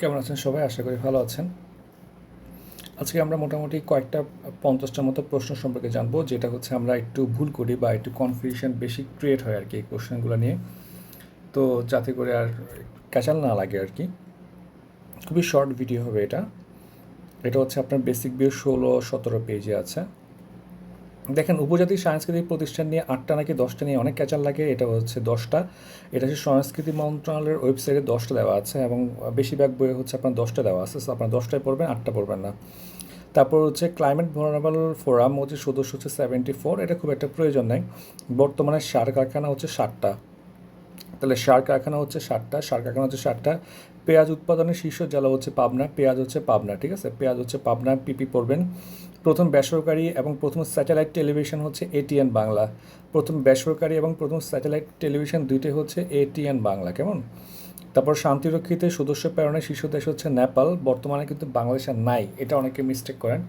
কেমন আছেন সবাই? আশা করি ভালো আছেন। আজকে আমরা মোটামুটি কয়েকটা 50টার মতো প্রশ্ন সম্পর্কে জানবো, যেটা হচ্ছে আমরা একটু ভুল করি বা একটু কনফিউশন বেশি ক্রিয়েট হয় আর কি এই কোশ্চেনগুলো নিয়ে। তো যাতে করে আর ক্যাচাল না লাগে আর কি। খুবই শর্ট ভিডিও হবে এটা। এটা হচ্ছে আপনার বেসিক বিয়ে 16-17 পেজে আছে। দেখেন, উপজাতি সাংস্কৃতিক প্রতিষ্ঠান নিয়ে 8টা নাকি 10টা নিয়ে অনেক ক্যাচাল লাগে। এটা হচ্ছে 10টা। এটা হচ্ছে সংস্কৃতি মন্ত্রণালয়ের ওয়েবসাইটে 10টা দেওয়া আছে এবং বেশিরভাগ বইয়ে হচ্ছে আপনার 10টা দেওয়া আছে। সো আপনার 10টায় পড়বেন, 8টা পড়বেন না। তারপর হচ্ছে ক্লাইমেট ভলারেবল ফোরাম হচ্ছে সদস্য হচ্ছে 74। এটা খুব একটা প্রয়োজন নেই। বর্তমানে সার কারখানা হচ্ছে 7টা। তাহলে সার কারখানা হচ্ছে 7টা, সার কারখানা হচ্ছে 7টা। পেঁয়াজ উৎপাদনের শীর্ষ জেলা হচ্ছে পাবনা, পেঁয়াজ হচ্ছে পাবনা, ঠিক আছে? পেঁয়াজ হচ্ছে পাবনা, পিপি পড়বেন। প্রথম বেসরকারি এবং প্রথম স্যাটেলাইট টেলিভিশন হচ্ছে এটিএন বাংলা। প্রথম বেসরকারি এবং প্রথম স্যাটেলাইট টেলিভিশন দুইটাই হচ্ছে এটিএন বাংলা। কেমন? তারপর শান্তিরক্ষীতে সদস্য প্রেরণের শীর্ষ দেশ হচ্ছে নেপাল। বর্তমানে কিন্তু বাংলাদেশে নাই, এটা অনেকে মিস্টেক করেন।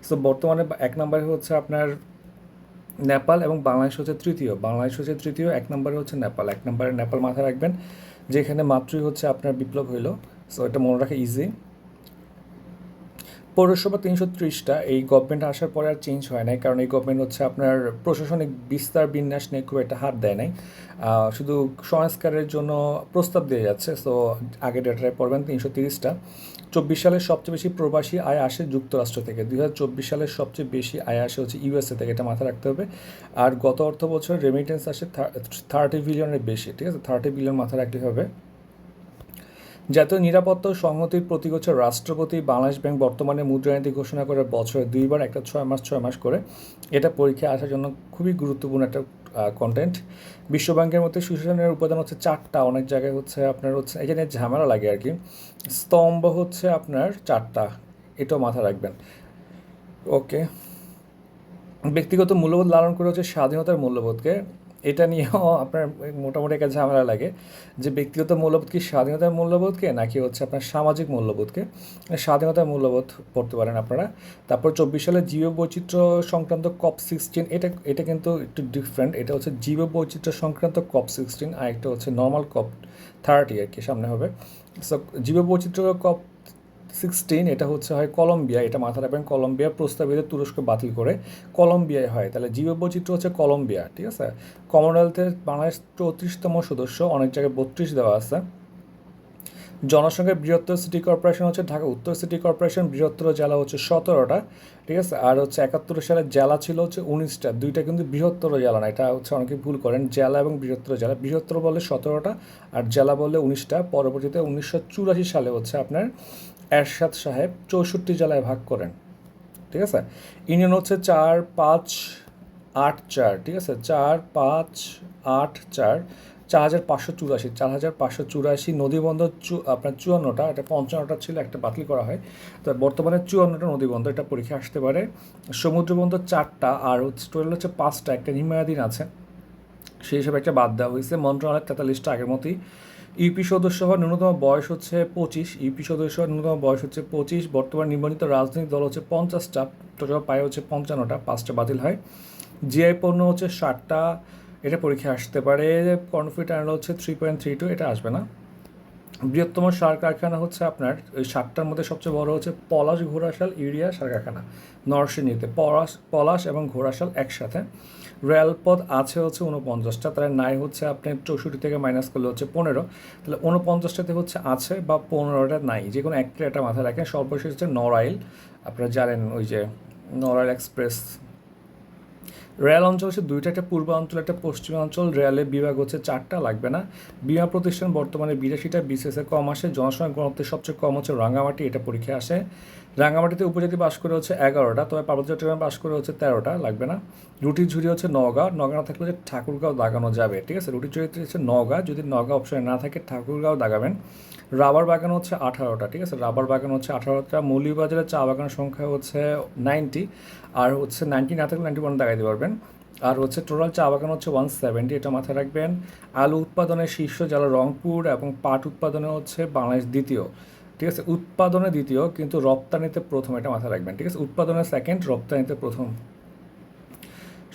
সো বর্তমানে 1 নম্বরে হচ্ছে আপনার নেপাল এবং বাংলাদেশ হচ্ছে তৃতীয়। বাংলাদেশ হচ্ছে তৃতীয়, 1 নম্বরে হচ্ছে নেপাল। 1 নম্বরে নেপাল মাথায় রাখবেন, যেখানে মাত্রই হচ্ছে আপনার বিপ্লব হইল। সো এটা মনে রাখা ইজি। পৌরসভা 330টা, এই গভর্নমেন্ট আসার পরে আর চেঞ্জ হয় নাই, কারণ এই গভর্নমেন্ট হচ্ছে আপনার প্রশাসনিক বিস্তার বিন্যাস নিয়ে খুব একটা হাত দেয় নাই। শুধু সংস্কারের জন্য প্রস্তাব দিয়ে যাচ্ছে। সো আগে ডেটায় পড়বেন 330টা। 24 সালের সবচেয়ে বেশি প্রবাসী আয় আসে যুক্তরাষ্ট্র থেকে। 2024 সালের সবচেয়ে বেশি আয় আসে হচ্ছে ইউএসএ থেকে, এটা মাথায় রাখতে হবে। আর গত অর্থ বছর রেমিটেন্স আসে 30 বিলিয়নের বেশি, ঠিক আছে? 30 বিলিয়ন মাথায় রাখতে হবে। জাতীয় নিরাপত্তা ও সংহতির প্রতীক হচ্ছে রাষ্ট্রপতি। বাংলাদেশ ব্যাংক বর্তমানে মুদ্রানীতি ঘোষণা করে বছরে 2বার, একটা 6 মাস করে। এটা পরীক্ষায় আসার জন্য খুবই গুরুত্বপূর্ণ একটা কন্টেন্ট। বিশ্বব্যাংকের মধ্যে সুশাসনের উপাদান হচ্ছে 4টা, অনেক জায়গায় হচ্ছে আপনার হচ্ছে এখানে ঝামেলা লাগে আর কি। স্তম্ভ হচ্ছে আপনার 4টা, এটাও মাথায় রাখবেন। ওকে। ব্যক্তিগত মূল্যবোধ লালন করে হচ্ছে স্বাধীনতার মূল্যবোধকে। এটা নিয়েও আপনার মোটামুটি একটা ঝামেলা লাগে যে ব্যক্তিগত মূল্যবোধ কি স্বাধীনতার মূল্যবোধকে নাকি হচ্ছে আপনার সামাজিক মূল্যবোধকে। স্বাধীনতার মূল্যবোধ পড়তে পারেন আপনারা। তারপর 24 সালে জীববৈচিত্র্য সংক্রান্ত COP16, এটা কিন্তু একটু ডিফারেন্ট। এটা হচ্ছে জীববৈচিত্র্য সংক্রান্ত COP16, আর একটা হচ্ছে নর্মাল COP30 আর কি সামনে হবে। সো জীববৈচিত্র্য COP16 এটা হচ্ছে হয় কলম্বিয়া, এটা মাথায় রাখবেন। কলম্বিয়া প্রস্তাবিত তুরস্ক বাতিল করে কলম্বিয়ায় হয়, তাহলে জীববৈচিত্র্য হচ্ছে কলম্বিয়া, ঠিক আছে? কমনওয়েলথের বাংলাদেশ 34তম সদস্য, অনেক জায়গায় 32 দেওয়া আছে। জনসংখ্যার বৃহত্তর সিটি কর্পোরেশন হচ্ছে ঢাকা উত্তর সিটি কর্পোরেশন, বৃহত্তর জেলা হচ্ছে 17টা, ঠিক আছে? আর হচ্ছে 71 সালে জেলা ছিল হচ্ছে 19টা, দুইটা কিন্তু বৃহত্তর জেলা না, এটা হচ্ছে অনেকে ভুল করেন। জেলা এবং বৃহত্তর জেলা, বৃহত্তর বলে 17টা আর জেলা বলে 19টা। পরবর্তীতে 1984 সালে হচ্ছে আপনার এরশাদ সাহেব 64 জেলায় ভাগ করেন, ঠিক আছে? ইউনিয়ন হচ্ছে 4-5-8-4, ঠিক আছে? 4-5-8-4, 4584, 4584। নদীবন্দর আপনার 54টা, এটা 55টা ছিল, একটা বাতিল করা হয়। তো বর্তমানে 54টা নদীবন্দর, এটা পরীক্ষা আসতে পারে। সমুদ্রবন্দর 4টা, আর হচ্ছে টোটাল হচ্ছে 5টা, একটা নির্মাণাধীন আছে, সেই হিসাবে একটা বাদ দেওয়া হয়েছে। মন্ত্রণালয়ের 43টা আগের মতোই। ইউপি সদস্য হওয়ার ন্যূনতম বয়স হচ্ছে 25। ইউপি সদস্য হওয়ার ন্যূনতম বয়স হচ্ছে 25। বর্তমান নিবন্ধিত রাজনৈতিক দল হচ্ছে 50টা, টোটাল পায় হচ্ছে 55টা, 5টা বাতিল হয়। জিআই পণ্য হচ্ছে 60টা, এটা পরীক্ষা আসতে পারে। কর্নফিট আর্ন হচ্ছে 3.32, এটা আসবে না। বৃহত্তম সার কারখানা হচ্ছে আপনার ওই 7টার মধ্যে সবচেয়ে বড় হচ্ছে পলাশ ঘোড়াশাল ইউরিয়া সার কারখানা, নরসিংদীতে। পলাশ এবং ঘোড়াশাল একসাথে। রেলপথ আছে হচ্ছে 49টা, তাহলে নাই হচ্ছে আপনি 64 থেকে মাইনাস করলে হচ্ছে 15, তাহলে 49টাতে হচ্ছে আছে বা 15টা নাই, যে কোনো একটা এটা মাথায় রাখেন। সর্বশেষ হচ্ছে নড়াইল, আপনারা জানেন ওই যে নড়াইল এক্সপ্রেস। রেল অঞ্চল হচ্ছে দুইটা, একটা পূর্বাঞ্চল একটা পশ্চিমাঞ্চল। রেলের বিভাগ হচ্ছে 4টা, লাগবে না। বিমা প্রতিষ্ঠান বর্তমানে 82টা, বিসিএসে কম আসে। জনসংখ্যা ঘনত্বের সবচেয়ে কম হচ্ছে রাঙ্গামাটি, এটা পরীক্ষায় আসে। রাঙ্গামাটিতে উপজাতি বাস করে হচ্ছে 11টা, তবে পার্বত্য চট্টগ্রামে বাস করে হচ্ছে 13টা, লাগবে না। রুটির ঝুড়ি হচ্ছে নওগাঁ, নওগাঁ না থাকলে হচ্ছে ঠাকুরগাঁও দাগানো যাবে, ঠিক আছে? রুটির ঝুড়িতে হচ্ছে নওগাঁ, যদি নওগাঁ অপশনে না থাকে ঠাকুরগাঁও দাগাবেন। রাবার বাগান হচ্ছে 18টা, ঠিক আছে? রাবার বাগান হচ্ছে 18টা। মৌলভীবাজারের চা বাগানের সংখ্যা হচ্ছে 90, আর হচ্ছে 90 না থাকলে 91 দাগাইতে পারবেন। আর হচ্ছে টোটাল চা বাগান হচ্ছে 170, এটা মাথায় রাখবেন। আলু উৎপাদনের শীর্ষ জেলা রংপুর এবং পাট উৎপাদনে হচ্ছে বাংলাদেশ দ্বিতীয়, ঠিক আছে? উৎপাদনে দ্বিতীয় কিন্তু রপ্তানিতে প্রথম, এটা মাথায় রাখবেন, ঠিক আছে? উৎপাদনে সেকেন্ড, রপ্তানিতে প্রথম।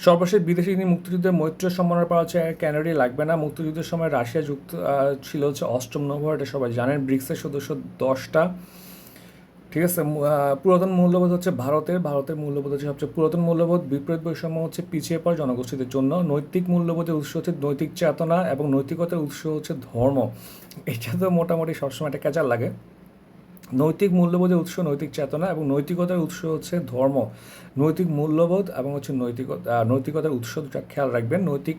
সর্বশেষ বিদেশি মুক্তিযুদ্ধের মৈত্রীয় সম্মাননা পাওয়া হচ্ছে ক্যানাডি লাগবে না। মুক্তিযুদ্ধের সময় রাশিয়া যুক্ত ছিল হচ্ছে অষ্টম নম্বর, এটা সবাই জানেন। ব্রিক্সের সদস্য 10টা, ঠিক আছে। পুরাতন মূল্যবোধ হচ্ছে ভারতের মূল্যবোধ হচ্ছে সবচেয়ে পুরাতন মূল্যবোধ। বিপরীত বৈষম্য হচ্ছে পিছিয়ে পড়া জনগোষ্ঠীদের জন্য। নৈতিক মূল্যবোধের উৎস হচ্ছে নৈতিক চেতনা এবং নৈতিকতার উৎস হচ্ছে ধর্ম। এটা তো মোটামুটি সবসময় একটা ক্যাচার লাগে। নৈতিক মূল্যবোধের উৎস নৈতিক চেতনা এবং নৈতিকতার উৎস হচ্ছে ধর্ম। নৈতিক মূল্যবোধ এবং হচ্ছে নৈতিকতার উৎস দুটা খেয়াল রাখবেন। নৈতিক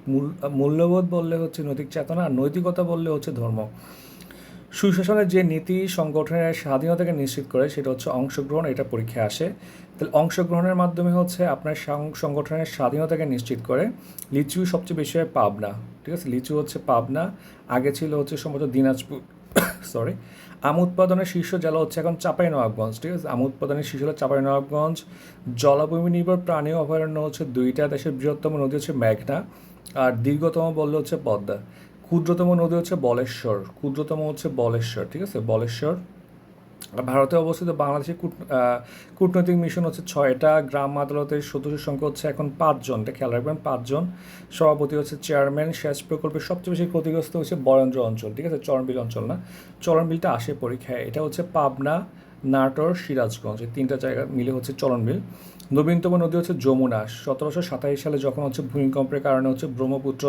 মূল্যবোধ বললে হচ্ছে নৈতিক চেতনা, আর নৈতিকতা বললে হচ্ছে ধর্ম। সুশাসনের যে নীতি সংগঠনের স্বাধীনতাকে নিশ্চিত করে সেটা হচ্ছে অংশগ্রহণ, এটা পরীক্ষায় আসে। তাহলে অংশগ্রহণের মাধ্যমে হচ্ছে আপনার সংগঠনের স্বাধীনতাকে নিশ্চিত করে। লিচু সবচেয়ে বেশি হয় পাবনা, ঠিক আছে। লিচু হচ্ছে পাবনা, আগে ছিল হচ্ছে সম্ভবত দিনাজপুর সরি। আম উৎপাদনের শীর্ষ জেলা হচ্ছে এখন চাঁপাইনবাবগঞ্জ, ঠিক আছে। আম উৎপাদনের শীর্ষ হলো চাঁপাইনবাবগঞ্জ। জলাভূমি নির্ভর প্রাণী অভয়ারণ্য হচ্ছে 2টা। দেশের বৃহত্তম নদী হচ্ছে মেঘনা, আর দীর্ঘতম বললে হচ্ছে পদ্মা। ক্ষুদ্রতম নদী হচ্ছে বলেশ্বর, ঠিক আছে, বলেশ্বর। আর ভারতে অবস্থিত বাংলাদেশের কূটনৈতিক মিশন হচ্ছে 6টা। গ্রাম আদালতের সদস্য সংখ্যা হচ্ছে এখন 5জন, এটা খেয়াল রাখবেন, 5জন। সভাপতি হচ্ছে চেয়ারম্যান। সেচ প্রকল্পের সবচেয়ে বেশি ক্ষতিগ্রস্ত হচ্ছে বরেন্দ্র অঞ্চল, ঠিক আছে, চরণবিল অঞ্চল না। চরণবিলটা আসে পরীক্ষায়। এটা হচ্ছে পাবনা, নাটোর, সিরাজগঞ্জ, এই 3টা জায়গা মিলে হচ্ছে চরণবিল। নবীনতম নদী হচ্ছে যমুনা। 1727 সালে যখন হচ্ছে ভূমিকম্পের কারণে হচ্ছে ব্রহ্মপুত্র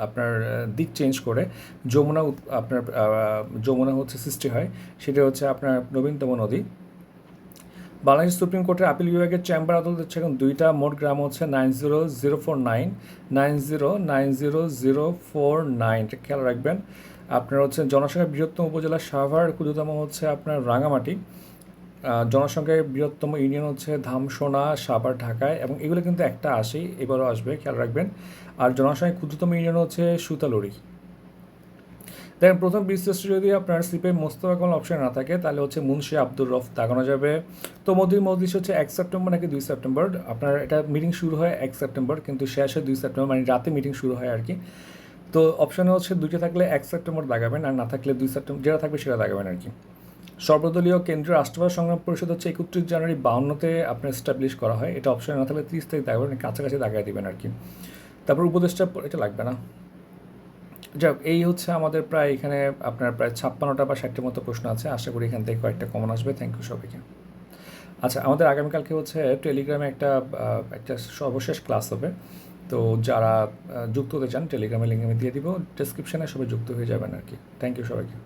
আপনার দিক চেঞ্জ করে যমুনা হচ্ছে সৃষ্টি হয়, সেটা হচ্ছে আপনার নবীনতম নদী। বাংলাদেশ সুপ্রিম কোর্টের আপিল বিভাগের চেম্বার আদালত হচ্ছে এখন 2টা। মোট গ্রাম হচ্ছে 90,049, এটা খেয়াল রাখবেন। আপনার হচ্ছে জনসংখ্যার বৃহত্তম উপজেলা সাভার, ক্ষুদ্রতম হচ্ছে আপনার রাঙামাটি। জনসংখ্যার বৃহত্তম ইউনিয়ন হচ্ছে ধামসোনা, সাভার, ঢাকায়, এবং এগুলো কিন্তু একটা আসেই, এবারও আসবে, খেয়াল রাখবেন। আর জনসংখ্যার ক্ষুদ্রতম ইউনিয়ন হচ্ছে সুতালুরি। দেখেন, প্রথম বিসিএসটি যদি আপনার স্লিপে মোস্তফা কামাল অপশন না থাকে তাহলে হচ্ছে মুন্সি আব্দুর রফ দাগানো যাবে। তো মোদির মজলিস হচ্ছে 1 সেপ্টেম্বর নাকি 2 সেপ্টেম্বর। আপনার এটা মিটিং শুরু হয় 1 সেপ্টেম্বর, কিন্তু শেষ হয় 2 সেপ্টেম্বর, মানে রাতে মিটিং শুরু হয় আর কি। তো অপশানে হচ্ছে 2টা থাকলে 1 সেপ্টেম্বর দাগাবেন, আর না থাকলে 2 সেপ্টেম্বর, যেটা থাকবে সেটা দাগাবেন আর কি। সর্বদলীয় কেন্দ্রীয় রাষ্ট্রভাষা সংগ্রাম পরিষদ হচ্ছে 31 জানুয়ারি 52-তে আপনার এস্টাবলিশ করা হয়। এটা অপশানে না থাকলে 30 তারিখ দাগাবেন, কাছাকাছি দাগাই দেবেন আর কি। তারপর উপদেষ্টা, এটা লাগবে না। যাক, এই হচ্ছে আমাদের প্রায় এখানে আপনার প্রায় 56টা বা 60টার মতো প্রশ্ন আছে। আশা করি এখান থেকে কয়েকটা কমন আসবে। থ্যাংক ইউ সবাইকে। আচ্ছা, আমাদের আগামীকালকে হচ্ছে টেলিগ্রামে একটা সর্বশেষ ক্লাস হবে। তো যারা যুক্ত হতে চান টেলিগ্রামে লিঙ্ক আমি দিয়ে দিব, ডেসক্রিপশানে সবাই যুক্ত হয়ে যাবেন আর কি। থ্যাংক ইউ সবাইকে।